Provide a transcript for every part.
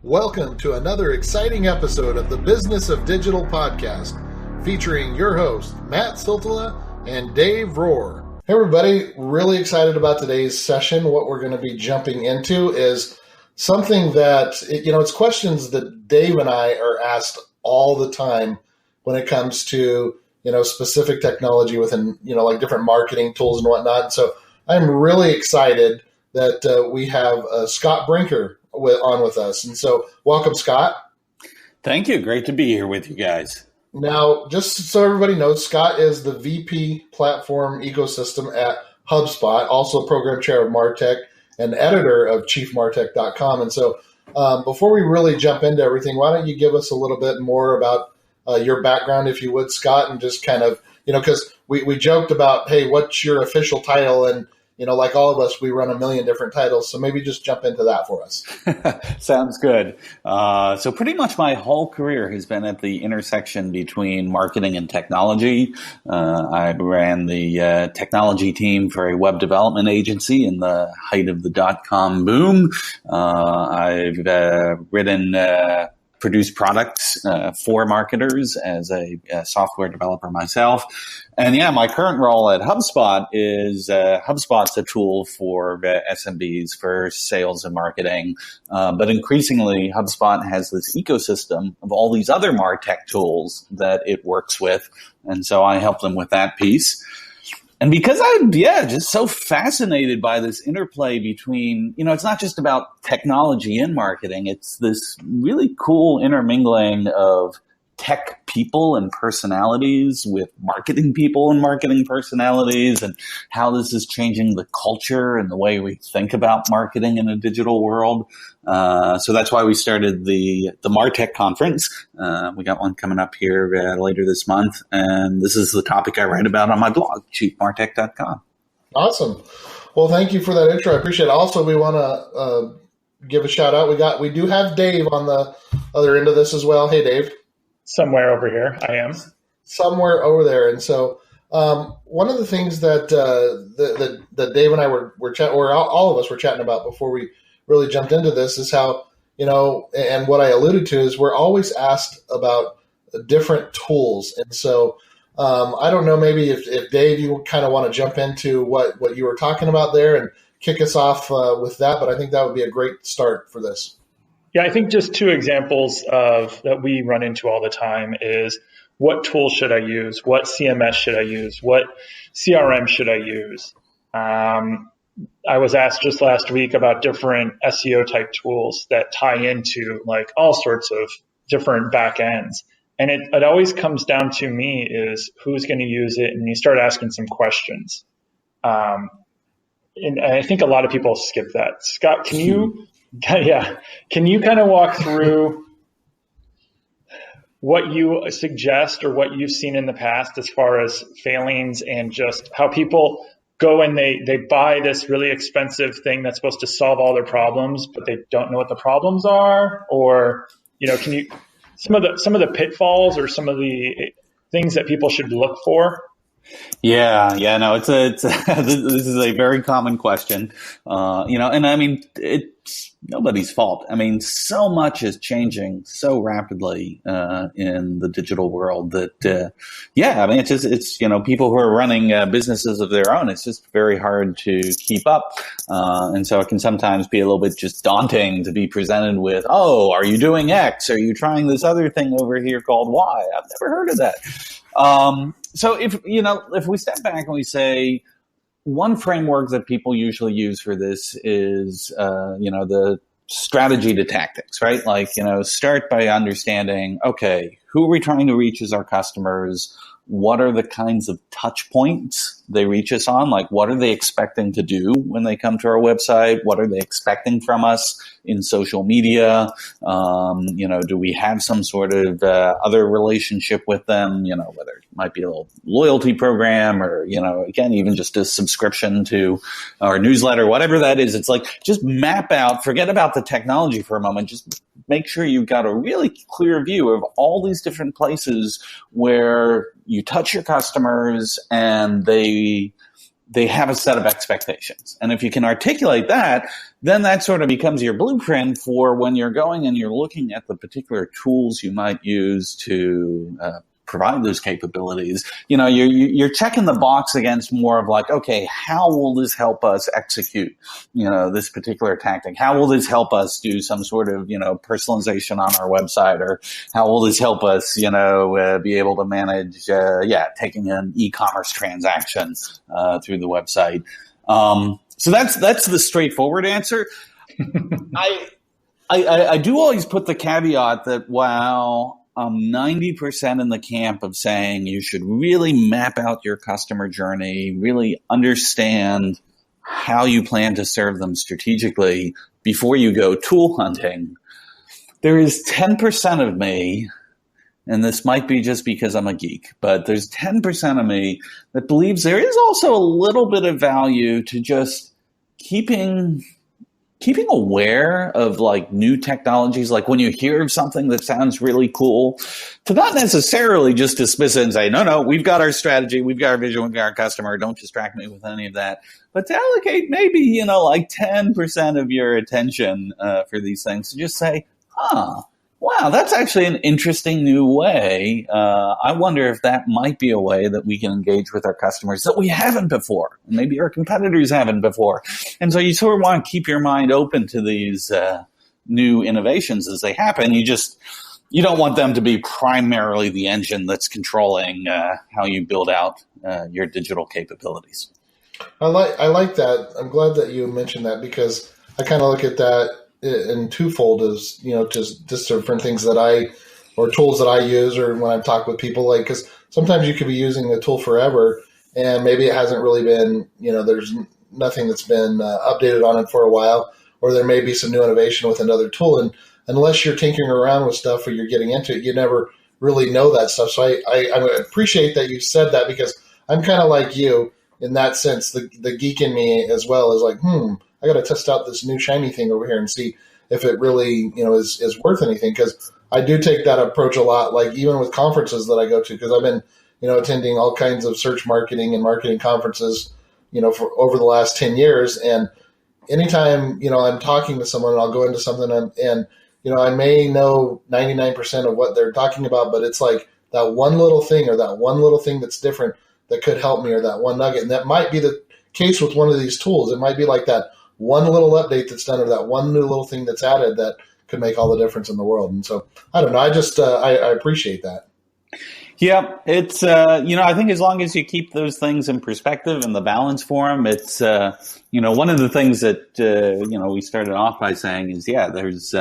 Welcome to another exciting episode of the Business of Digital podcast, featuring your hosts, Matt Siltala and Dave Rohr. Hey everybody, really excited about today's session. What we're going to be jumping into is something that, it's questions that Dave and I are asked all the time when it comes to, specific technology within, like different marketing tools and whatnot. And so I'm really excited that we have Scott Brinker on with us. And so welcome, Scott. Thank you. Great to be here with you guys. Now, just so everybody knows, Scott is the VP Platform Ecosystem at HubSpot, also program chair of Martech and editor of chiefmartech.com. And so before we really jump into everything, why don't you give us a little bit more about your background, if you would, Scott, and just kind of, because we joked about, hey, what's your official title? And like all of us, we run a million different titles. So maybe just jump into that for us. Sounds good. So pretty much my whole career has been at the intersection between marketing and technology. I ran the technology team for a web development agency in the height of the .com boom. I've produced products for marketers as a software developer myself. And yeah, my current role at HubSpot is HubSpot's a tool for SMBs for sales and marketing. But increasingly, HubSpot has this ecosystem of all these other MarTech tools that it works with. And so I help them with that piece. And because I'm, just so fascinated by this interplay between, it's not just about technology and marketing. It's this really cool intermingling of tech people and personalities with marketing people and marketing personalities, and how this is changing the culture and the way we think about marketing in a digital world. So that's why we started the Martech conference. We got one coming up here later this month, and this is the topic I write about on my blog, chiefmartech.com. Awesome. Well, thank you for that intro. I appreciate it. Also, we want to give a shout out. We do have Dave on the other end of this as well. Hey, Dave. Somewhere over here, I am. Somewhere over there. And so one of the things that that Dave and I were chatting, or all of us were chatting about before we really jumped into this, is how, and what I alluded to is we're always asked about different tools. And so I don't know, maybe if Dave, you kind of want to jump into what you were talking about there and kick us off with that, but I think that would be a great start for this. Yeah, I think just two examples of that we run into all the time is what tool should I use? What CMS should I use? What CRM should I use? I was asked just last week about different SEO type tools that tie into like all sorts of different back ends. And it always comes down to me is who's going to use it, and you start asking some questions. And I think a lot of people skip that. Scott, can you kind of walk through what you suggest or what you've seen in the past as far as failings and just how people go and they buy this really expensive thing that's supposed to solve all their problems, but they don't know what the problems are? Or, can you some of the pitfalls or some of the things that people should look for? No, it's this is a very common question, and I mean, it's nobody's fault. I mean, so much is changing so rapidly in the digital world that, it's people who are running businesses of their own. It's just very hard to keep up, and so it can sometimes be a little bit just daunting to be presented with, oh, are you doing X? Are you trying this other thing over here called Y? I've never heard of that. So if we step back and we say one framework that people usually use for this is, the strategy to tactics, right? Like, start by understanding, okay, who are we trying to reach as our customers? What are the kinds of touch points they reach us on? Like, what are they expecting to do when they come to our website? What are they expecting from us in social media? Do we have some sort of other relationship with them? Whether it might be a little loyalty program or, again, even just a subscription to our newsletter, whatever that is. It's like, just map out, forget about the technology for a moment. Just make sure you've got a really clear view of all these different places where you touch your customers and they they have a set of expectations. And if you can articulate that, then that sort of becomes your blueprint for when you're going and you're looking at the particular tools you might use to provide those capabilities. You're checking the box against more of like, okay, how will this help us execute, this particular tactic? How will this help us do some sort of, personalization on our website? Or how will this help us, be able to manage, taking an e-commerce transaction through the website? So that's the straightforward answer. I do always put the caveat that while I'm 90% in the camp of saying you should really map out your customer journey, really understand how you plan to serve them strategically before you go tool hunting, there is 10% of me, and this might be just because I'm a geek, but there's 10% of me that believes there is also a little bit of value to just keeping aware of like new technologies, like when you hear of something that sounds really cool, to not necessarily just dismiss it and say, no, we've got our strategy, we've got our vision, we've got our customer, don't distract me with any of that, but to allocate maybe, like 10% of your attention for these things, to just say, wow, that's actually an interesting new way. I wonder if that might be a way that we can engage with our customers that we haven't before. Maybe our competitors haven't before. And so you sort of want to keep your mind open to these new innovations as they happen. You don't want them to be primarily the engine that's controlling how you build out your digital capabilities. I like that. I'm glad that you mentioned that, because I kind of look at that in twofold as, just different things or tools that I use, or when I'm talking with people, like, because sometimes you could be using a tool forever and maybe it hasn't really been, there's nothing that's been updated on it for a while, or there may be some new innovation with another tool. And unless you're tinkering around with stuff or you're getting into it, you never really know that stuff. So I appreciate that you said that, because I'm kind of like you in that sense. The geek in me as well is like, I got to test out this new shiny thing over here and see if it really, is worth anything. Because I do take that approach a lot, like even with conferences that I go to, because I've been, attending all kinds of search marketing and marketing conferences, for over the last 10 years. And anytime, I'm talking to someone, and I'll go into something and I may know 99% of what they're talking about, but it's like that one little thing or that one little thing that's different that could help me, or that one nugget. And that might be the case with one of these tools. It might be like that one little update that's done, or that one new little thing that's added that could make all the difference in the world. And so I don't know. I just, I appreciate that. Yeah, it's, I think as long as you keep those things in perspective and the balance for them, it's, one of the things that, we started off by saying is, there's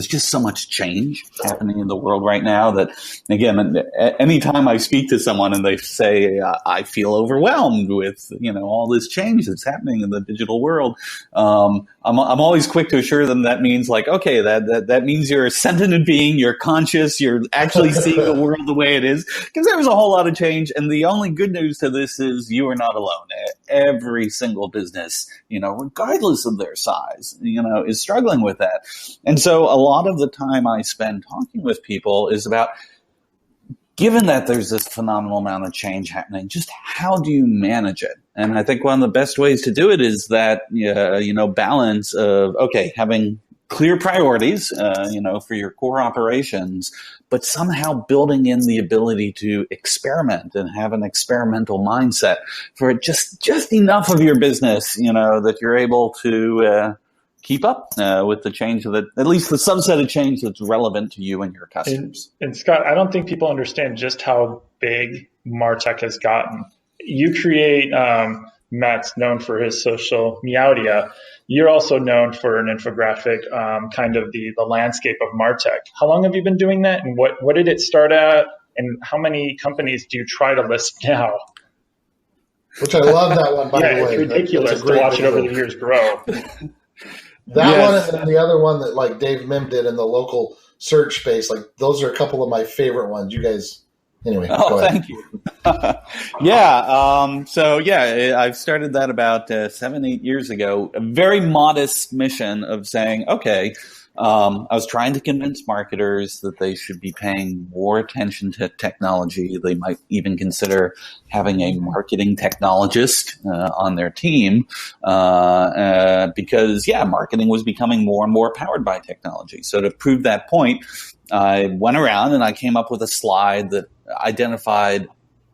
just so much change happening in the world right now that, again, anytime I speak to someone and they say, I feel overwhelmed with, all this change that's happening in the digital world, I'm always quick to assure them that means like, okay, that means you're a sentient being, you're conscious, you're actually seeing the world the way it is, because there was a whole lot of change. And the only good news to this is you are not alone. Every single business, regardless of their size, is struggling with that. And so a lot of the time I spend talking with people is about, given that there's this phenomenal amount of change happening, just how do you manage it? And I think one of the best ways to do it is that, balance of, okay, having clear priorities, for your core operations, but somehow building in the ability to experiment and have an experimental mindset for just enough of your business, that you're able to keep up with the change that, at least the subset of change that's relevant to you and your customers. And Scott, I don't think people understand just how big Martech has gotten. You create, Matt's known for his social Meowdia. You're also known for an infographic, kind of the landscape of Martech. How long have you been doing that, and what did it start at, and how many companies do you try to list now? Which I love that one, by the way. It's ridiculous to watch it over the years grow. That one, and then the other one that like Dave Mim did in the local search space, like those are a couple of my favorite ones. You guys, anyway. Oh, thank you. I've started that about 7-8 years ago. A very modest mission of saying, okay, I was trying to convince marketers that they should be paying more attention to technology. They might even consider having a marketing technologist on their team because, marketing was becoming more and more powered by technology. So to prove that point, I went around and I came up with a slide that identified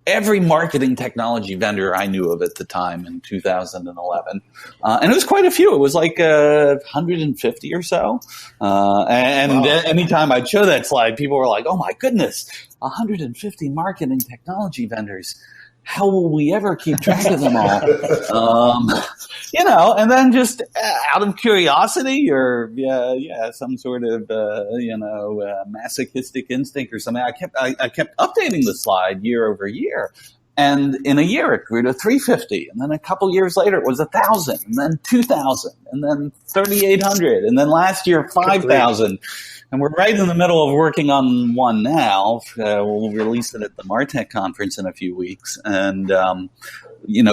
every marketing technology vendor I knew of at the time in 2011. And it was quite a few. It was like 150 or so. And anytime I'd show that slide, people were like, oh my goodness, 150 marketing technology vendors. How will we ever keep track of them all? And then just out of curiosity or some sort of masochistic instinct or something, I kept updating the slide year over year. And in a year, it grew to 350. And then a couple years later, it was 1,000, and then 2,000, and then 3,800, and then last year, 5,000. And we're right in the middle of working on one now. We'll release it at the Martech conference in a few weeks. And,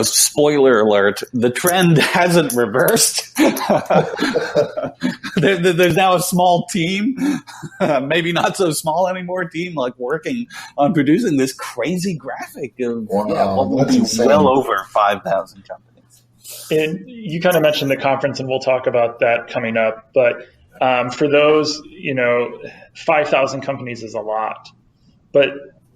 spoiler alert, the trend hasn't reversed. There's now a small team, maybe not so small anymore, team working on producing this crazy graphic of what will be well over 5,000 companies. And you kind of mentioned the conference, and we'll talk about that coming up. But for those, 5,000 companies is a lot. But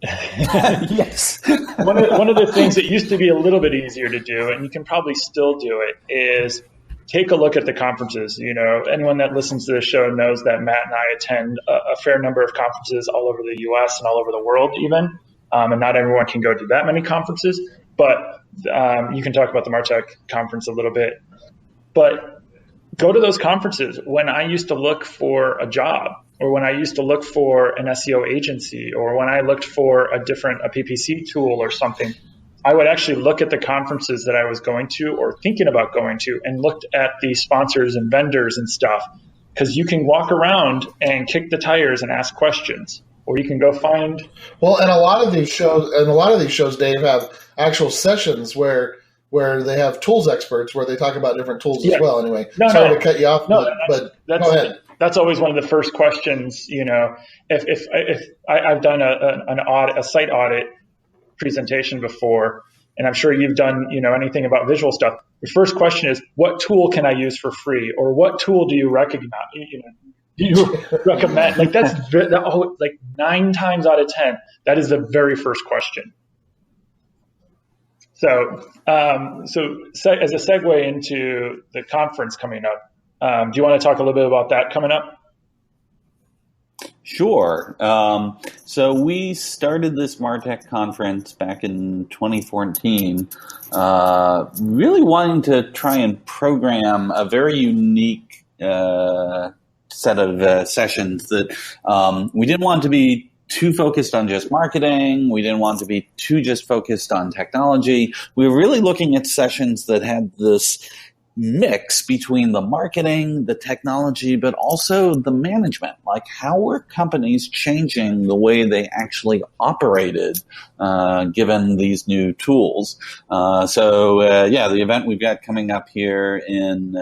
yes, one of the things that used to be a little bit easier to do, and you can probably still do it, is take a look at the conferences. Anyone that listens to this show knows that Matt and I attend a fair number of conferences all over the U.S. and all over the world even. And not everyone can go to that many conferences. But you can talk about the Martech conference a little bit. But go to those conferences. When I used to look for a job, or when I used to look for an SEO agency, or when I looked for a PPC tool or something, I would actually look at the conferences that I was going to or thinking about going to and looked at the sponsors and vendors and stuff, because you can walk around and kick the tires and ask questions, or you can go find. Well, and a lot of these shows, Dave, have actual sessions where they have tools experts where they talk about different tools as well. Anyway, sorry to cut you off, but go ahead. That's always one of the first questions. If I've done a site audit presentation before, and I'm sure you've done anything about visual stuff, the first question is, what tool can I use for free, or what tool do you recognize? Do you recommend? That's 9 times out of 10, that is the very first question. So as a segue into the conference coming up, do you want to talk a little bit about that coming up? Sure. So we started this Martech conference back in 2014, really wanting to try and program a very unique set of sessions that we didn't want to be too focused on just marketing. We didn't want to be too just focused on technology. We were really looking at sessions that had this mix between the marketing, the technology, but also the management. Like, how were companies changing the way they actually operated given these new tools? The event we've got coming up here in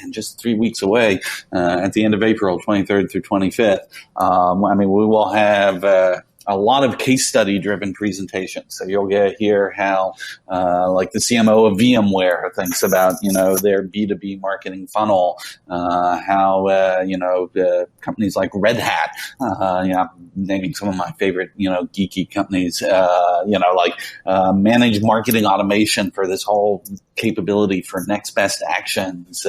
just 3 weeks away, at the end of April, 23rd through 25th. We will have a lot of case study driven presentations. So you'll hear how, the CMO of VMware thinks about, their B2B marketing funnel, how, companies like Red Hat, naming some of my favorite, geeky companies, manage marketing automation for this whole capability for next best actions.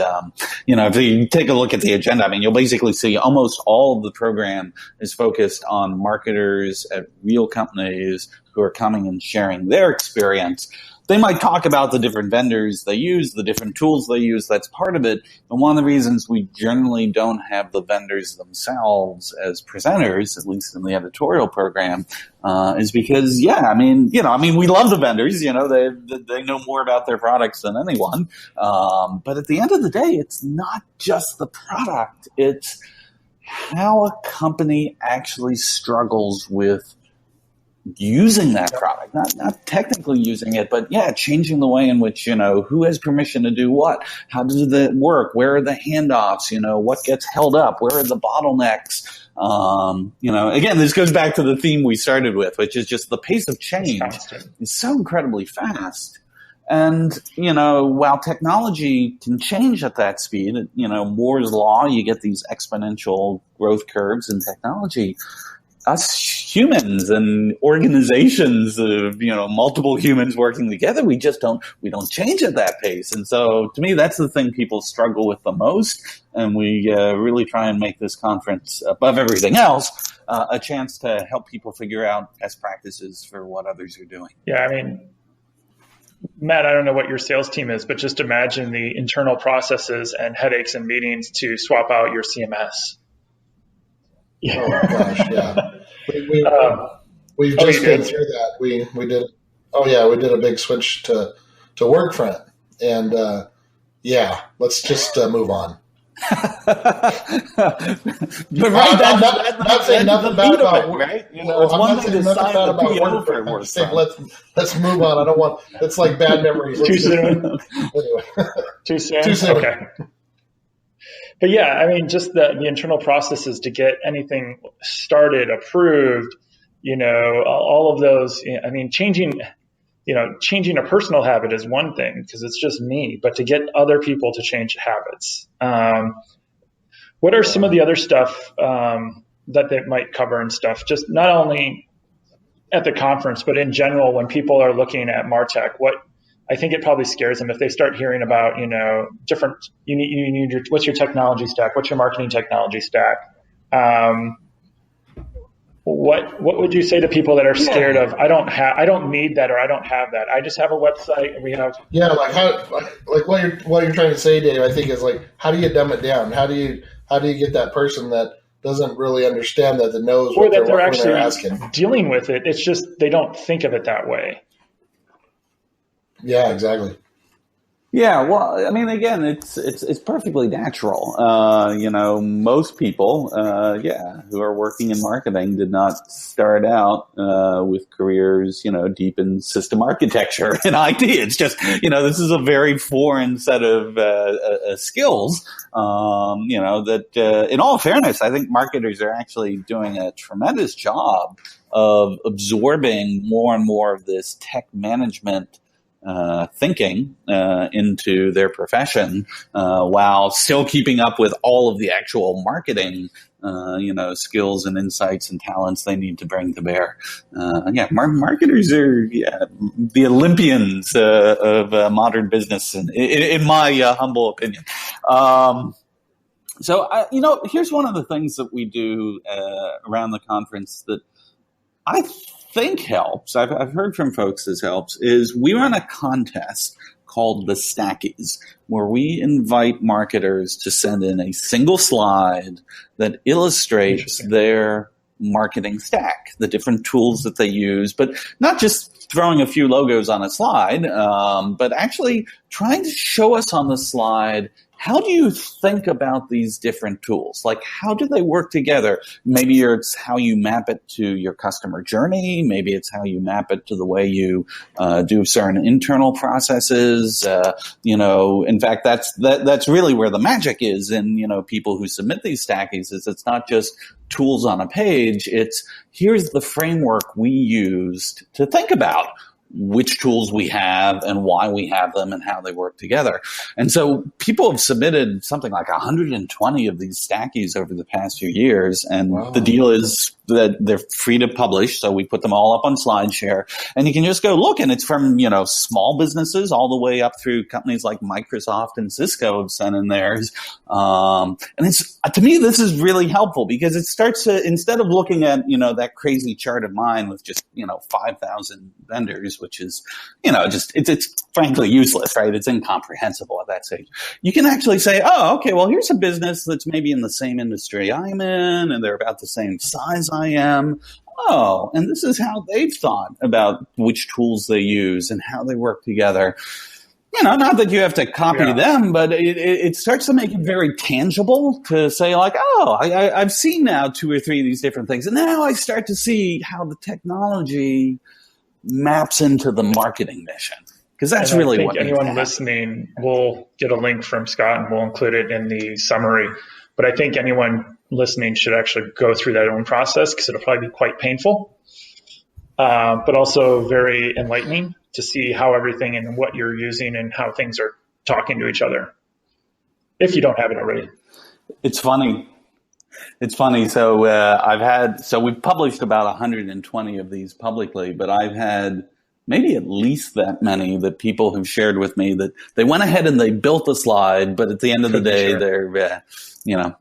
If you take a look at the agenda, you'll basically see almost all of the program is focused on marketers at real companies who are coming and sharing their experience. They might talk about the different vendors they use, the different tools they use. That's part of it. But one of the reasons we generally don't have the vendors themselves as presenters, at least in the editorial program, is because, we love the vendors. They know more about their products than anyone. But at the end of the day, it's not just the product. It's how a company actually struggles with using that product, not technically using it, but changing the way in which, who has permission to do what, how does that work, where are the handoffs, what gets held up, where are the bottlenecks. Again, this goes back to the theme we started with, which is just the pace of change is so incredibly fast. And, while technology can change at that speed, Moore's law, you get these exponential growth curves in technology. Us humans and organizations of, multiple humans working together, we don't change at that pace. And so to me, that's the thing people struggle with the most. And we really try and make this conference, above everything else, a chance to help people figure out best practices for what others are doing. Yeah, I mean, Matt, I don't know what your sales team is, but just imagine the internal processes and headaches and meetings to swap out your CMS. Yeah. Oh my gosh, yeah. We've just been through that. We did. Oh yeah, we did a big switch to Workfront, and let's just move on. But right, not saying nothing bad about it, right? I'm not saying nothing bad about Workfront. I'm saying let's move on. I don't want. It's like bad memories. Too soon. Anyway. Too soon. Too soon. Okay. But yeah, I mean, just the internal processes to get anything started, approved, all of those. I mean, changing a personal habit is one thing because it's just me, but to get other people to change habits. What are some of the other stuff that they might cover and stuff? Just not only at the conference, but in general, when people are looking at Martech, I think it probably scares them if they start hearing about, different, you need what's your technology stack? What's your marketing technology stack? What would you say to people that are scared of, I don't need that, or I don't have that. I just have a website and we have. Yeah. Like what you're trying to say, Dave, I think is like, how do you dumb it down? How do you get that person that doesn't really understand that knows what they're actually asking? Dealing with it. It's just, they don't think of it that way. Yeah, exactly. Yeah, well, I mean, again, it's perfectly natural. Most people, who are working in marketing did not start out with careers, deep in system architecture and IT. It's just, this is a very foreign set of skills. That in all fairness, I think marketers are actually doing a tremendous job of absorbing more and more of this tech management thinking into their profession while still keeping up with all of the actual marketing skills and insights and talents they need to bring to bear. Marketers are the Olympians of modern business, in my humble opinion. Here's one of the things that we do around the conference that I think helps. I've heard from folks this helps, is we run a contest called the Stackies, where we invite marketers to send in a single slide that illustrates their marketing stack, the different tools that they use, but not just throwing a few logos on a slide, but actually trying to show us on the slide, how do you think about these different tools? Like, how do they work together? Maybe it's how you map it to your customer journey. Maybe it's how you map it to the way you do certain internal processes. In fact, that's really where the magic is in, people who submit these stackies, is it's not just tools on a page. It's, here's the framework we used to think about which tools we have and why we have them and how they work together. And so people have submitted something like 120 of these stackies over the past few years. And wow. The deal is that they're free to publish. So we put them all up on SlideShare, and you can just go look. And it's from, small businesses all the way up through companies like Microsoft and Cisco have sent in theirs. And it's, to me, this is really helpful because it starts to, instead of looking at, that crazy chart of mine with just, 5,000 vendors, which is, it's frankly useless, right? It's incomprehensible at that stage. You can actually say, oh, okay, well, here's a business that's maybe in the same industry I'm in, and they're about the same size I am. Oh, and this is how they've thought about which tools they use and how they work together. not that you have to copy them, but it starts to make it very tangible to say like, oh, I've seen now 2 or 3 of these different things. And now I start to see how the technology maps into the marketing mission. Because that's really what anyone listening will get a link from Scott and we'll include it in the summary. But I think anyone listening should actually go through that own process because it'll probably be quite painful, but also very enlightening to see how everything and what you're using and how things are talking to each other, if you don't have it already. It's funny. So we've published about 120 of these publicly, but I've had maybe at least that many that people have shared with me that they went ahead and they built the slide, but at the end of the day, they're,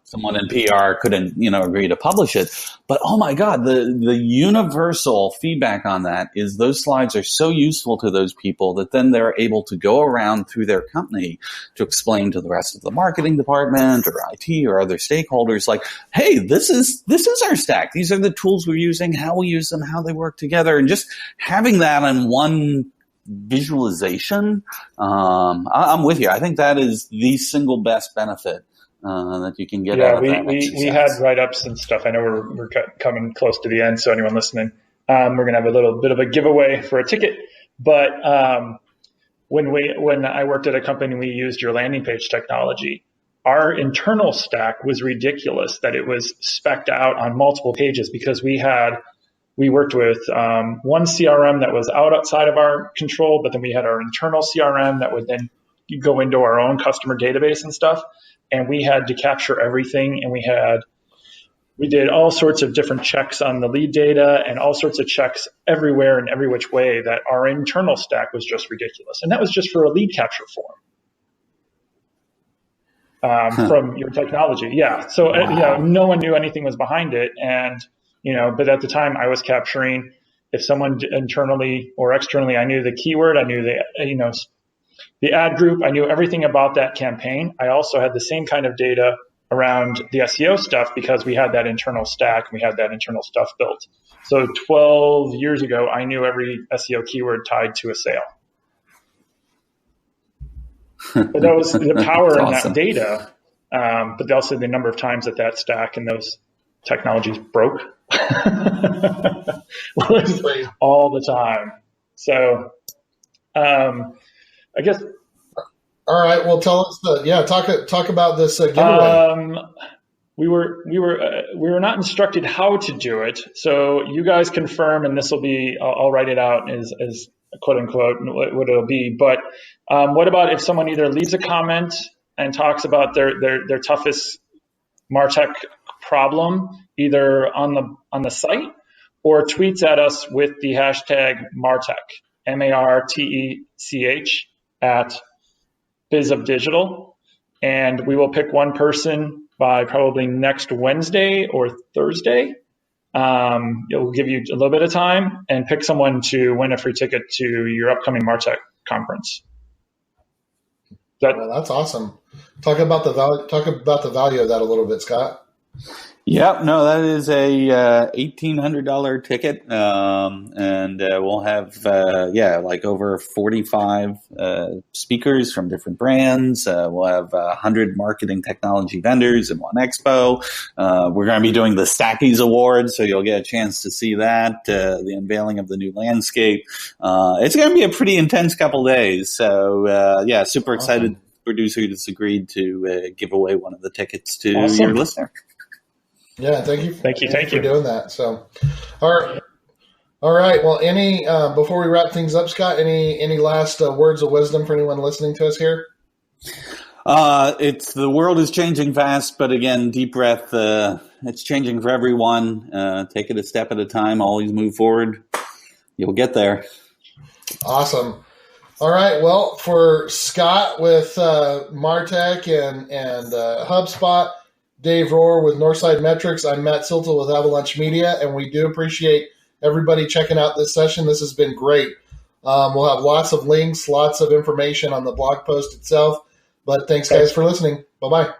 someone in PR couldn't, agree to publish it. But oh my God, the universal feedback on that is those slides are so useful to those people that then they're able to go around through their company to explain to the rest of the marketing department or IT or other stakeholders like, hey, this is our stack. These are the tools we're using, how we use them, how they work together. And just having that in one visualization, I'm with you. I think that is the single best benefit that you can get out of that. We had write-ups and stuff. I know we're coming close to the end, so anyone listening, we're going to have a little bit of a giveaway for a ticket. But when I worked at a company, we used your landing page technology. Our internal stack was ridiculous that it was spec'd out on multiple pages because we worked with one CRM that was outside of our control, but then we had our internal CRM that would then go into our own customer database and stuff. And we had to capture everything, and we did all sorts of different checks on the lead data and all sorts of checks everywhere and every which way that our internal stack was just ridiculous. And that was just for a lead capture form from your technology. Yeah. So, wow. No one knew anything was behind it. And, but at the time I was capturing, if someone internally or externally, I knew the keyword, I knew the ad group, I knew everything about that campaign. I also had the same kind of data around the SEO stuff because we had that internal stack and we had that internal stuff built. So 12 years ago, I knew every SEO keyword tied to a sale. But that was the power in that data, but also the number of times that stack and those technologies broke all the time. So I guess. All right. Well, tell us talk about this giveaway. We were not instructed how to do it, so you guys confirm, and this will be. I'll write it out as quote unquote what it'll be. But what about if someone either leaves a comment and talks about their toughest Martech problem, either on the site, or tweets at us with the hashtag Martech, MARTECH at bizofdigital, and we will pick one person by probably next Wednesday or Thursday. It will give you a little bit of time and pick someone to win a free ticket to your upcoming Martech conference. Well, that's awesome. Talk about the value of that a little bit, Scott. Yep, no, that is a $1,800 ticket, and we'll have like over 45 speakers from different brands. We'll have 100 marketing technology vendors in one expo. We're going to be doing the Stackies Awards, so you'll get a chance to see that, the unveiling of the new landscape. It's going to be a pretty intense couple days, so super excited. Awesome. The producer just agreed to give away one of the tickets to your listener. Yeah, thank you for you doing that. So, all right. Well, before we wrap things up, Scott, any last words of wisdom for anyone listening to us here? The world is changing fast, but again, deep breath. It's changing for everyone. Take it a step at a time. Always move forward. You'll get there. Awesome. All right. Well, for Scott with Martech and HubSpot, Dave Rohr with Northside Metrics. I'm Matt Siltel with Avalanche Media, and we do appreciate everybody checking out this session. This has been great. We'll have lots of links, lots of information on the blog post itself. But thanks, guys, for listening. Bye-bye.